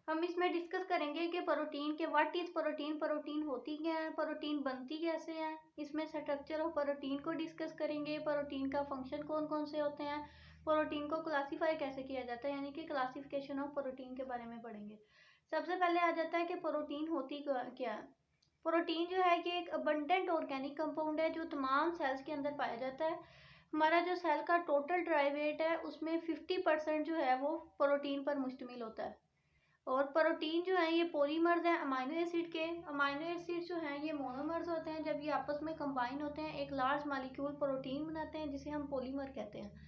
हम इसमें डिस्कस करेंगे कि प्रोटीन के व्हाट इज प्रोटीन, प्रोटीन होती क्या है, प्रोटीन बनती कैसे है, इसमें स्ट्रक्चर ऑफ प्रोटीन को डिस्कस करेंगे, प्रोटीन का फंक्शन कौन कौन से होते हैं, प्रोटीन को क्लासीफाई कैसे किया जाता है, यानी कि क्लासिफिकेशन ऑफ प्रोटीन के बारे में पढ़ेंगे। सबसे पहले आ जाता है कि प्रोटीन होती क्या है। प्रोटीन जो है ये एक अबंडेंट ऑर्गेनिक कंपाउंड है जो तमाम सेल्स के अंदर पाया जाता है। हमारा जो सेल का टोटल ड्राई वेट है उसमें 50% जो है वो प्रोटीन पर मुश्तमिल होता है। और प्रोटीन जो है ये पॉलीमर्स हैं अमाइनो एसिड के। अमाइनो एसिड जो हैं ये मोनोमर्स होते हैं, जब ये आपस में कंबाइन होते हैं एक लार्ज मॉलिक्यूल प्रोटीन बनाते हैं जिसे हम पॉलीमर कहते हैं।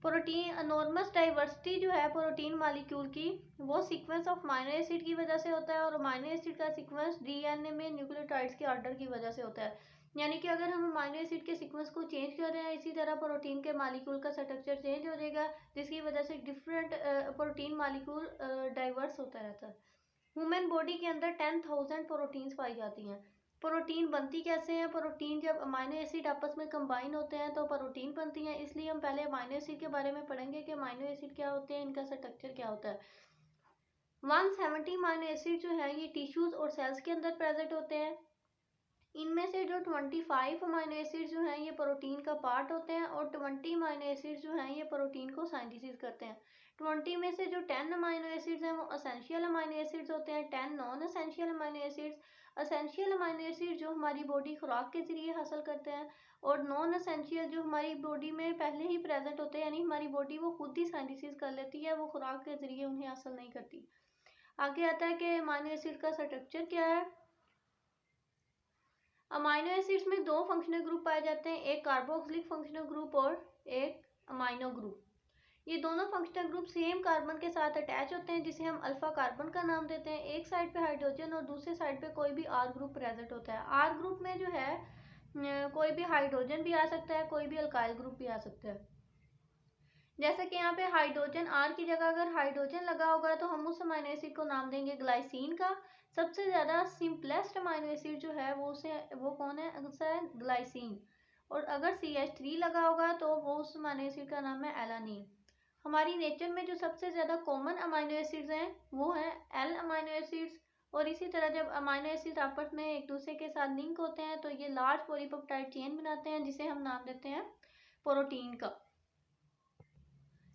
प्रोटीन अनॉर्मस डाइवर्सिटी जो है प्रोटीन मॉलिक्यूल की वो सीक्वेंस ऑफ अमाइनो एसिड की वजह से होता है, और अमाइनो एसिड का सीक्वेंस डीएनए में न्यूक्लियोटाइड्स के ऑर्डर की वजह से होता है। यानी कि अगर हम अमाइनो एसिड के सीक्वेंस को चेंज कर रहे हैं, इसी तरह प्रोटीन के मॉलिक्यूल का स्ट्रक्चर चेंज हो जाएगा, जिसकी वजह से डिफरेंट प्रोटीन मॉलिक्यूल डाइवर्स होता रहता है। ह्यूमन बॉडी के अंदर 10,000 प्रोटीन्स पाई जाती हैं। प्रोटीन बनती कैसे हैं? प्रोटीन जब अमाइनो एसिड आपस में कंबाइन होते हैं तो प्रोटीन बनती हैं। इसलिए हम पहले अमाइनो एसिड के बारे में पढ़ेंगे कि अमाइनो एसिड क्या होते हैं, इनका स्ट्रक्चर क्या होता है। 170 अमाइनो एसिड जो है ये टिश्यूज और सेल्स के अंदर प्रेजेंट होते हैं। इनमें से जो 25 अमाइनो एसिड जो हैं ये प्रोटीन का पार्ट होते हैं, और 20 अमाइनो एसिड जो हैं ये प्रोटीन को सिंथेसिस करते हैं। 20 में से जो 10 अमाइनो एसिड्स हैं वो एसेंशियल अमाइनो एसिड्स होते हैं, 10 non essential amino acids. Essential amino acid जो हमारी बॉडी खुराक के जरिए हासिल करते हैं, और नॉन एसेंशियल जो हमारी बॉडी में पहले ही प्रेजेंट होते हैं, यानी हमारी बॉडी वो खुद ही सिंथेसिस कर लेती है, वो खुराक के जरिए उन्हें हासिल नहीं करती। आगे आता है कि अमाइनो एसिड का स्ट्रक्चर क्या है। अमाइनो एसिड्स में दो फंक्शनल ग्रुप पाए जाते हैं, एक कार्बोक्सिलिक फंक्शनल ग्रुप और एक अमाइनो ग्रुप। ये दोनों फंक्शनल ग्रुप सेम कार्बन के साथ अटैच होते हैं, जिसे हम अल्फा कार्बन का नाम देते हैं। एक साइड पे हाइड्रोजन और दूसरे साइड पे कोई भी आर ग्रुप प्रेजेंट होता है। आर ग्रुप में जो है कोई भी हाइड्रोजन भी आ सकता है, कोई भी अल्काइल ग्रुप भी आ सकता है। जैसे कि यहाँ पे हाइड्रोजन, आर की जगह अगर हाइड्रोजन लगा होगा तो हम उस अमाइनो एसिड को नाम देंगे ग्लाइसिन का। सबसे ज़्यादा सिंपलेस्ट अमाइनो एसिड जो है वो कौन है? आंसर है ग्लाइसिन। और अगर CH3 लगा होगा तो वो उस अमाइनो एसिड का नाम है एलानिन। हमारी नेचर में जो सबसे ज़्यादा कॉमन अमाइनो एसिड्स हैं वो हैं एल अमाइनो एसिड्स। और इसी तरह जब अमाइनो एसिड आपस में एक दूसरे के साथ लिंक होते हैं तो ये लार्ज पॉलीपेप्टाइड चेन बनाते हैं, जिसे हम नाम देते हैं प्रोटीन का।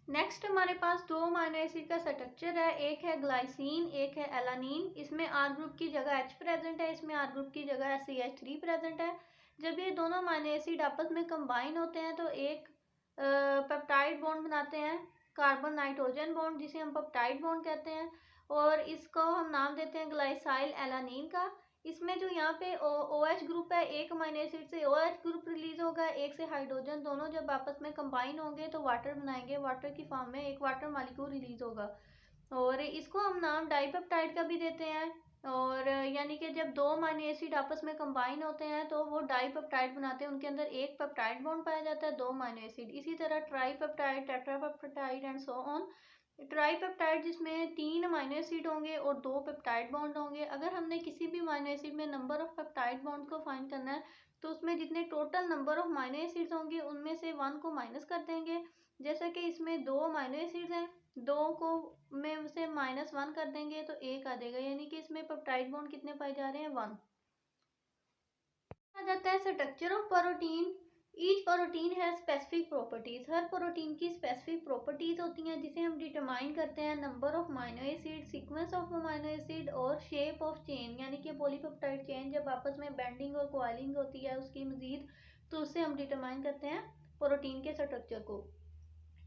नेक्स्ट हमारे पास दो अमाइनो एसिड का स्ट्रक्चर है, एक है ग्लाइसिन, एक है एलानिन। इसमें आर ग्रुप की जगह H प्रेजेंट है, इसमें आर ग्रुप की जगह CH3 प्रेजेंट है। जब ये दोनों अमाइनो एसिड आपस में कंबाइन होते हैं तो एक पेप्टाइड बॉन्ड बनाते हैं, कार्बन नाइट्रोजन बॉन्ड, जिसे हम पेप्टाइड बॉन्ड कहते हैं, और इसको हम नाम देते हैं ग्लाइसाइल एलानिन का। इसमें जो यहाँ पे OH ग्रुप है, एक अमाइनो एसिड से OH ग्रुप रिलीज होगा, एक से हाइड्रोजन, दोनों जब आपस में कंबाइन होंगे तो वाटर बनाएंगे, वाटर की फॉर्म में एक वाटर मॉलिक्यूल रिलीज होगा, और इसको हम नाम डाइपेप्टाइड का भी देते हैं। और यानी कि जब दो अमाइनो एसिड आपस में कंबाइन होते हैं तो वो डाइपेप्टाइड बनाते हैं, उनके अंदर एक पेप्टाइड बॉन्ड पाया जाता है, दो अमाइनो एसिड। इसी तरह tripeptide, tetrapeptide and so on. Tripeptide जिसमें 3 अमाइनो एसिड होंगे और 2 पेप्टाइड बॉन्ड होंगे। अगर हमने किसी भी अमाइनो एसिड में नंबर ऑफ पेप्टाइड बॉन्ड को फाइंड करना है तो उसमें जितने total number of amino acids होंगे उनमें से 1 को माइनस कर देंगे। जैसे कि इसमें 2 अमाइनो एसिड्स हैं, 2 को में से -1 कर देंगे तो 1 आ जाएगा, यानी कि इसमें पेप्टाइड बॉन्ड कितने पाए जा रहे हैं? 1। आ जाता है structure of protein. Each protein है स्पेसिफिक प्रॉपर्टीज। हर प्रोटीन की स्पेसिफिक प्रॉपर्टीज होती हैं जिसे हम डिटरमाइन करते हैं number of amino acid, sequence of amino acid और शेप ऑफ चेन, यानी कि पॉलीपेप्टाइड चेन जब आपस में बेंडिंग और कॉइलिंग होती है उसकी मजीद, तो उससे हम डिटरमाइन करते हैं प्रोटीन के स्ट्रक्चर को।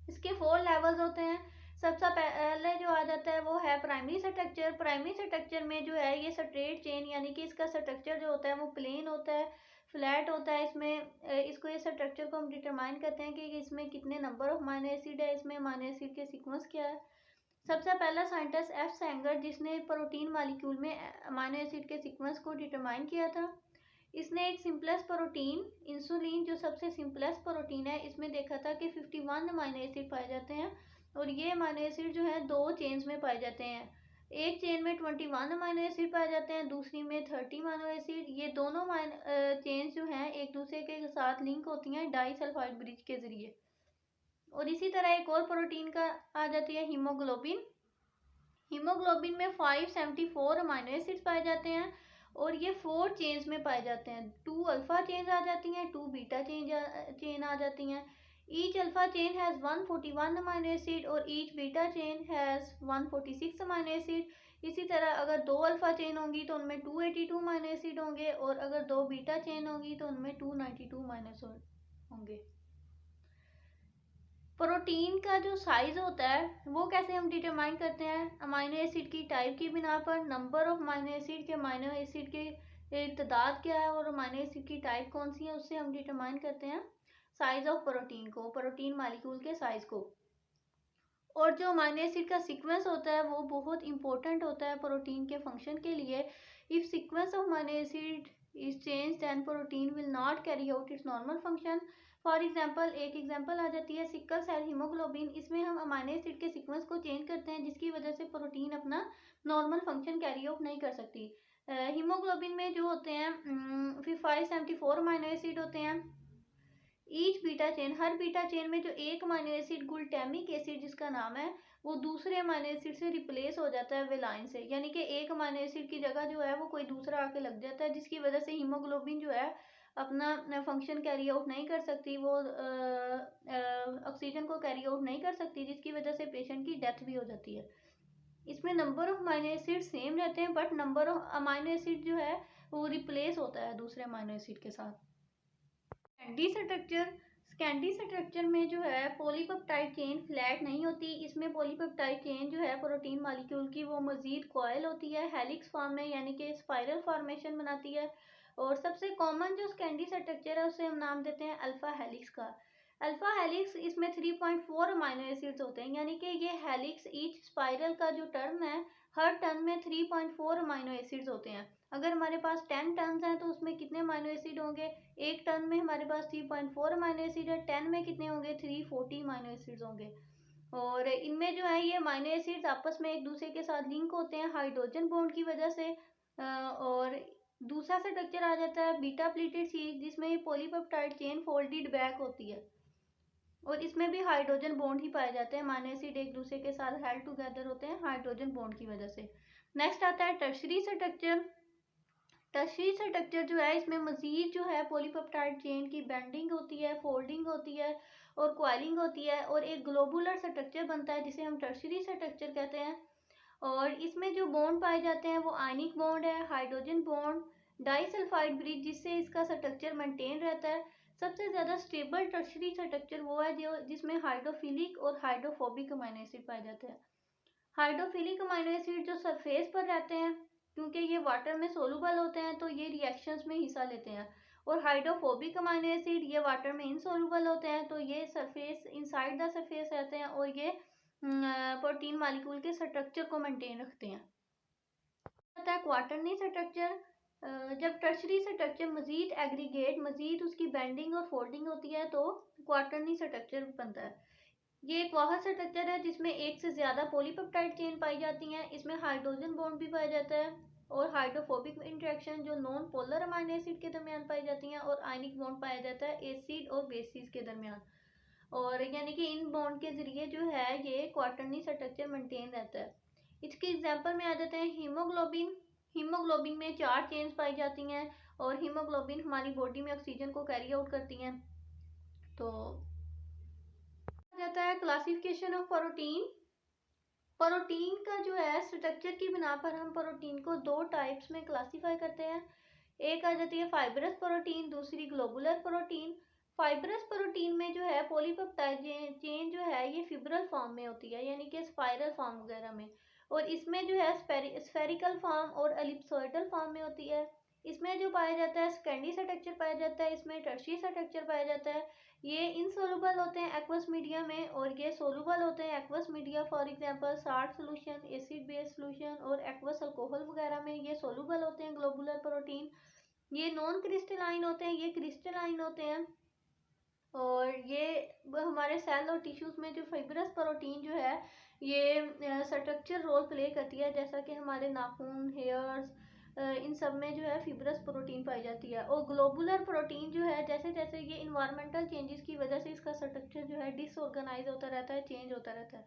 इसके 4 लेवल्स होते हैं। सबसे पहले जो आ जाता है वो है प्राइमरी स्ट्रक्चर। प्राइमरी स्ट्रक्चर में जो है ये स्ट्रेट चेन, यानी कि इसका स्ट्रक्चर जो होता है वो प्लेन होता है, फ्लैट होता है। इसमें इसको ये स्ट्रक्चर को हम डिटरमाइन करते हैं कि इसमें कितने नंबर ऑफ अमाइनो एसिड है, इसमें अमाइनो एसिड के सीक्वेंस क्या है। सबसे पहला साइंटिस्ट F. सेंगर, जिसने प्रोटीन मॉलिक्यूल में अमाइनो एसिड के सीक्वेंस को डिटरमाइन किया था, इसने एक सिंपलेस्ट प्रोटीन इंसुलिन, जो सबसे सिंपलेस्ट प्रोटीन है, इसमें देखा था कि 51 अमाइनो एसिड पाए जाते हैं, और ये अमाइनो एसिड जो है 2 चेन्स में पाए जाते हैं। एक चेन में 21 अमाइनो एसिड पाए जाते हैं, दूसरी में 30 अमाइनो एसिड। ये दोनों चेन्स जो हैं एक दूसरे के साथ लिंक होती हैं डाइसल्फाइड ब्रिज के जरिए। और इसी तरह एक और प्रोटीन का आ जाती है हीमोग्लोबिन। हीमोग्लोबिन में 574 अमाइनो एसिड्स पाए जाते हैं और ये 4 चेन्स में पाए जाते हैं। 2 अल्फा चेन्स आ जाती हैं, 2 बीटा चेन आ जाती हैं। Each alpha chain has 141 amino acid और each beta chain has 146 amino acid. इसी तरह अगर 2 अल्फा चेन होंगी तो उनमें 282 अमाइनो एसिड होंगे और अगर 2 बीटा चेन होंगी तो उनमें 292 अमाइनो एसिड होंगे। प्रोटीन का जो साइज होता है वो कैसे हम डिटरमाइन करते हैं? अमाइनो एसिड की टाइप की बिना पर नंबर ऑफ अमाइनो एसिड के अमाइनो एसिड के तादाद क्या है और अमाइनो एसिड की टाइप कौन सी है, उससे हम डिटरमाइन करते हैं साइज ऑफ प्रोटीन को, प्रोटीन मॉलिक्यूल के साइज को। और जो अमाइनो एसिड का सीक्वेंस होता है वो बहुत इंपॉर्टेंट होता है प्रोटीन के फंक्शन के लिए। If sequence of amino acid is change then protein will not carry out its normal function. For example, एक एग्जांपल आ जाती है सिकल सेल हीमोग्लोबिन। इसमें हम अमाइनो एसिड के सीक्वेंस को चेंज करते हैं जिसकी वजह से प्रोटीन अपना नॉर्मल फंक्शन कैरी आउट नहीं कर सकती। हीमोग्लोबिन में जो होते हैं फिर 574 अमाइनो एसिड होते हैं। ईच बीटा चेन, हर बीटा चेन में जो एक अमाइनो एसिड ग्लूटामिक एसिड जिसका नाम है वो दूसरे अमाइनो एसिड से रिप्लेस हो जाता है वेलाइन से, यानी कि एक अमाइनो एसिड की जगह जो है वो कोई दूसरा आके लग जाता है जिसकी वजह से हीमोग्लोबिन जो है अपना फंक्शन कैरी आउट नहीं कर सकती, वो ऑक्सीजन को कैरी आउट नहीं कर सकती जिसकी वजह से पेशेंट की डेथ भी हो जाती है। इसमें number of amino acid same रहते हैं but number of amino acid जो है वो रिप्लेस होता है दूसरे अमाइनो एसिड के साथ। स्कैंडी स्ट्रक्चर में जो है पॉलीपेप्टाइड चेन फ्लैट नहीं होती। इसमें पॉलीपेप्टाइड चेन जो है प्रोटीन मॉलिक्यूल की वो मजीद कॉइल होती है हेलिक्स फॉर्म में, यानी कि स्पाइरल फॉर्मेशन बनाती है। और सबसे कॉमन जो स्कैंडी स्ट्रक्चर है उसे हम नाम देते हैं अल्फा हेलिक्स का। अल्फा हेलिक्स, इसमें 3.4 अमाइनो एसिड्स होते हैं, यानी कि ये हेलिक्स ईच स्पाइरल का जो टर्न है हर टर्न में 3.4 अमाइनो एसिड्स होते हैं। अगर हमारे पास 10 टर्न्स हैं तो उसमें कितने अमाइनो एसिड होंगे? एक टर्न में हमारे पास 3.4 अमाइनो एसिड है, 10 में कितने होंगे? 340 अमाइनो एसिड्स होंगे। और इनमें जो है ये अमाइनो एसिड्स आपस में एक दूसरे के साथ लिंक होते हैं हाइड्रोजन बॉन्ड की वजह से। और दूसरा स्ट्रक्चर आ जाता है बीटा प्लीटेड शीट, जिसमें ये पॉलीपेप्टाइड चेन फोल्डेड बैक होती है और इसमें भी हाइड्रोजन बॉन्ड ही पाए जाते हैं। अमाइनो एसिड एक दूसरे के साथ हेल्ड टुगेदर होते हैं हाइड्रोजन बॉन्ड की वजह से। नेक्स्ट आता है टर्शरी स्ट्रक्चर। टर्शरी स्ट्रक्चर जो है इसमें मजीद जो है पॉलीपेप्टाइड चेन की बेंडिंग होती है, फोल्डिंग होती है और क्वाइलिंग होती है और एक ग्लोबुलर स्ट्रक्चर बनता है जिसे हम टर्शरी स्ट्रक्चर कहते हैं। और इसमें जो बॉन्ड पाए जाते हैं वो आयनिक बॉन्ड है, हाइड्रोजन बॉन्ड, डाइसल्फाइड ब्रिज, जिससे इसका स्ट्रक्चर मेंटेन रहता है। सबसे ज़्यादा स्टेबल टर्शरी स्ट्रक्चर वो है जो जिसमें हाइड्रोफिलिक और हाइड्रोफोबिक अमाइनो एसिड पाए जाते हैं। हाइड्रोफिलिक अमाइनो एसिड जो सरफेस पर रहते हैं क्योंकि ये वाटर में सोलूबल होते हैं तो ये रिएक्शंस में हिस्सा लेते हैं। और हाइड्रोफोबिक अमाइनो एसिड ये वाटर में इनसोलूबल होते हैं तो ये सरफेस इनसाइड द सरफेस रहते हैं और ये प्रोटीन मॉलिक्यूल के स्ट्रक्चर को मेंटेन रखते हैं। आता है क्वार्टरनी स्ट्रक्चर। जब टर्शरी स्ट्रक्चर मजीद एग्रीगेट, मजीद उसकी बेंडिंग और फोल्डिंग होती है तो क्वार्टरनी स्ट्रक्चर बनता है। ये एक वाहद स्ट्रक्चर है जिसमें एक से ज़्यादा पॉलीपेप्टाइड चेन पाई जाती हैं। इसमें हाइड्रोजन बॉन्ड भी पाया जाता है और हाइड्रोफोबिक इंटरेक्शन जो नॉन पोलर अमाइनो एसिड के दरमियान पाई जाती हैं और आयनिक बॉन्ड पाया जाता है एसिड और बेसिस के दरमियान। और यानी कि इन बॉन्ड के ज़रिए जो है ये क्वार्टरनी स्ट्रक्चर मेंटेन रहता है। इसके एग्जांपल में आ जाते हैं हीमोग्लोबिन। हीमोग्लोबिन में 4 चेन्स पाई जाती हैं और हीमोग्लोबिन हमारी बॉडी में ऑक्सीजन को कैरी आउट करती हैं। तो जाता है क्लासिफिकेशन ऑफ प्रोटीन। प्रोटीन का जो है स्ट्रक्चर की बिना पर हम प्रोटीन को 2 टाइप्स में क्लासीफाई करते हैं। एक आ जाती है फाइब्रस प्रोटीन, दूसरी ग्लोबुलर प्रोटीन। फाइब्रस प्रोटीन में जो है पॉलीपेप्टाइड चेन जो है ये फिब्रल फॉर्म में होती है, यानी कि स्पाइरल फॉर्म वगैरह में। और इसमें जो है स्फेरिकल फॉर्म और एलिप्सोइडल फॉर्म में होती है। इसमें जो पाया जाता है स्कैंडी स्ट्रक्चर पाया जाता है, इसमें टर्शरी स्ट्रक्चर पाया जाता है। ये इनसोलूबल होते हैं एक्वस मीडिया में और ये सोलूबल होते हैं aqueous media, for example salt solution, acid base solution और एक्वस अल्कोहल वगैरह में ये सोलूबल होते हैं ग्लोबुलर प्रोटीन। ये नॉन क्रिस्टलाइन होते हैं, ये क्रिस्टलाइन होते हैं। और ये हमारे सेल और टिश्यूज में जो फाइब्रस प्रोटीन जो है ये स्ट्रक्चर रोल प्ले करती है, जैसा कि हमारे नाखून, हेयर्स, इन सब में जो है फिब्रस प्रोटीन पाई जाती है। और ग्लोबुलर प्रोटीन जो है जैसे जैसे ये इन्वायरमेंटल चेंजेस की वजह से इसका स्ट्रक्चर जो है डिसऑर्गेनाइज होता रहता है, चेंज होता रहता है।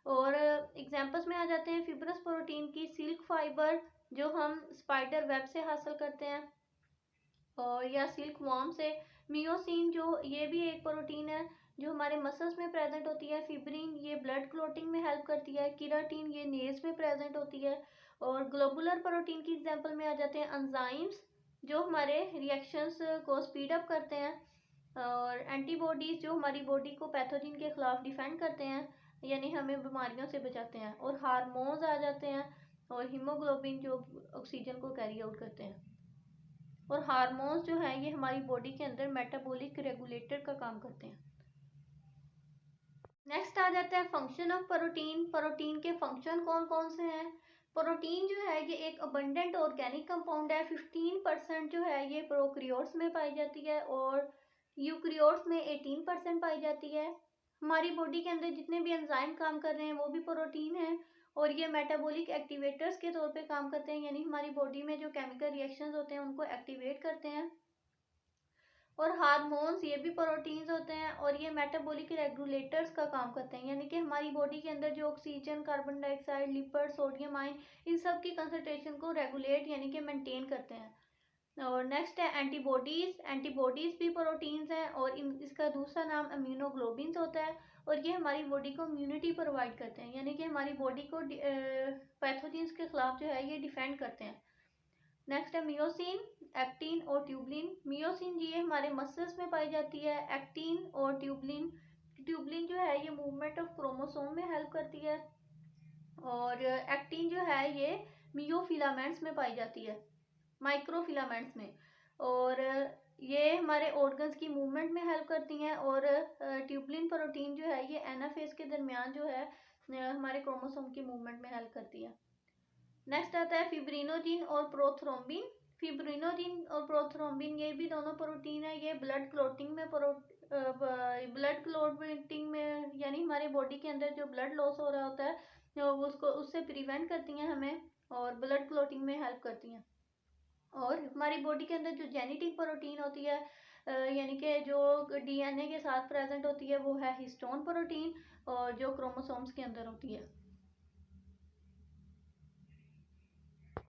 और एग्जांपल्स में आ जाते हैं फिब्रस प्रोटीन की, सिल्क फाइबर जो हम स्पाइडर वेब से हासिल करते हैं, और या सिल्क वॉर्म से। मियोसिन जो ये भी एक प्रोटीन है जो हमारे मसल्स में प्रेजेंट होती है। फिब्रिन ये ब्लड क्लोटिंग में हेल्प करती है। कीराटिन ये नेल्स में प्रेजेंट होती है। और ग्लोबुलर प्रोटीन की एग्जांपल में आ जाते हैं एंजाइम्स जो हमारे रिएक्शंस को स्पीड अप करते हैं। और एंटीबॉडीज जो हमारी बॉडी को पैथोजन के खिलाफ डिफेंड करते हैं, यानी हमें बीमारियों से बचाते हैं। और हार्मोन्स आ जाते हैं, और हीमोग्लोबिन जो ऑक्सीजन को कैरी आउट करते हैं। और हार्मोन्स जो है ये हमारी बॉडी के अंदर मेटाबॉलिक रेगुलेटर का काम करते हैं। नेक्स्ट आ जाता है फंक्शन ऑफ प्रोटीन। प्रोटीन के फंक्शन कौन कौन से हैं। प्रोटीन जो है ये एक अबंडेंट ऑर्गेनिक कंपाउंड है। 15% जो है ये प्रोकैरियोट्स में पाई जाती है, और यूकैरियोट्स में 18% पाई जाती है। हमारी बॉडी के अंदर जितने भी एंजाइम काम कर रहे हैं वो भी प्रोटीन है, और ये मेटाबॉलिक एक्टिवेटर्स के तौर पे काम करते हैं, यानी हमारी बॉडी में जो केमिकल रिएक्शंस होते हैं उनको एक्टिवेट करते हैं। और हार्मोन्स ये भी प्रोटीन्स होते हैं, और ये मेटाबॉलिक रेगुलेटर्स का काम करते हैं, यानी कि हमारी बॉडी के अंदर जो oxygen, carbon dioxide, lipid, sodium ion, इन सब की कंसंट्रेशन को रेगुलेट यानी कि मेंटेन करते हैं। और नेक्स्ट है एंटीबॉडीज। एंटीबॉडीज भी प्रोटीन्स हैं, और इसका दूसरा नाम इम्यूनोग्लोबिन्स होता है, और ये हमारी बॉडी को इम्यूनिटी प्रोवाइड करते हैं, यानी कि हमारी बॉडी को पैथोजेंस के खिलाफ जो है ये डिफेंड करते हैं। नेक्स्ट है मियोसिन, एक्टिन और ट्यूबलिन। मियोसिन ये हमारे मसल्स में पाई जाती है। एक्टिन और ट्यूबलिन, ट्यूबलिन जो है ये मूवमेंट ऑफ क्रोमोसोम में हेल्प करती है। और एक्टिन जो है ये मियोफिलामेंट्स में पाई जाती है, माइक्रोफिलामेंट्स में। और ये हमारे ऑर्गन्स की मूवमेंट में हेल्प करती हैं। और ट्यूबलिन प्रोटीन जो है ये एनाफेज के दरमियान जो है हमारे क्रोमोसोम की मूवमेंट में हेल्प करती है। नेक्स्ट आता है फिब्रिनोजिन और प्रोथ्रोम्बिन। फिब्रिनोजिन और प्रोथ्रोम्बिन ये भी दोनों प्रोटीन है। ये ब्लड क्लोटिंग में ब्लड क्लोटिंग में, यानी हमारे बॉडी के अंदर जो ब्लड लॉस हो रहा होता है उसको उससे प्रिवेंट करती हैं हमें, और ब्लड क्लोटिंग में हेल्प करती हैं। और हमारी बॉडी के अंदर जो जेनेटिक प्रोटीन होती है, यानी कि जो डीएनए के साथ प्रेजेंट होती है, वो है हिस्टोन प्रोटीन, और जो क्रोमोसोम्स के अंदर होती है।